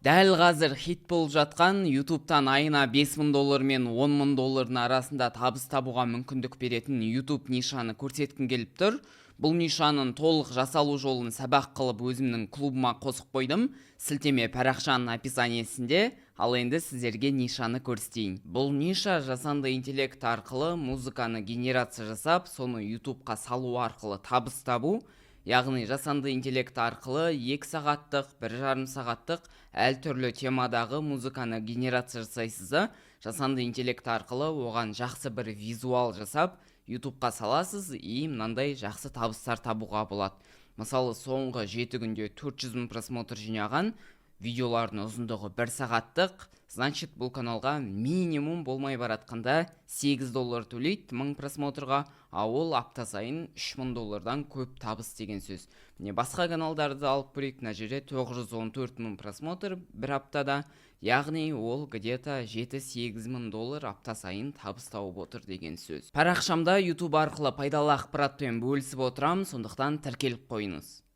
Дәл қазір хит болып жатқан YouTube'тан айына $5000 мен $10,000 арасында табыс табуға мүмкіндік беретін YouTube нишаны көрсеткім келіп тұр. Бұл нишаның толық жасалу жолын сабақ қылып өзімнің клубыма қосып қойдым. Сілтеме парақшаның описаниесінде. Ал енді сіздерге нишаны көрсетейін. Бұл ниша жасанды интеллект арқылы музыканы генерация жасап, соны YouTube'қа салу арқылы табыс табу. Яғни жасанды интеллект арқылы 2 сағаттық, 1,5 сағаттық әртүрлі темадағы музыканы генерация жасайсыз. Жасанды интеллект арқылы оған жақсы бір визуал жасап, YouTube'қа саласыз, мынандай жақсы табыстар табуға болады. Мысалы, соңғы 7 күнде 400,000 просмотр жинаған, видеолардың ұзындығы 1 сағаттық, значит, бұл каналға минимум болмай баратқанда $8 төлейді 1000 просмотрға, а ол апта сайын $3000 көп табыс деген сөз. Міне басқа каналдарды алып көрейік, мына жерде 914,000 просмотр бір аптада, яғни ол где-то $7-8 апта сайын табыс тауып отыр деген сөз. Парақшамда YouTube арқылы пайдалы ақпаратпен бөлісіп отырам, сондықтан тіркеліп қойыңыз.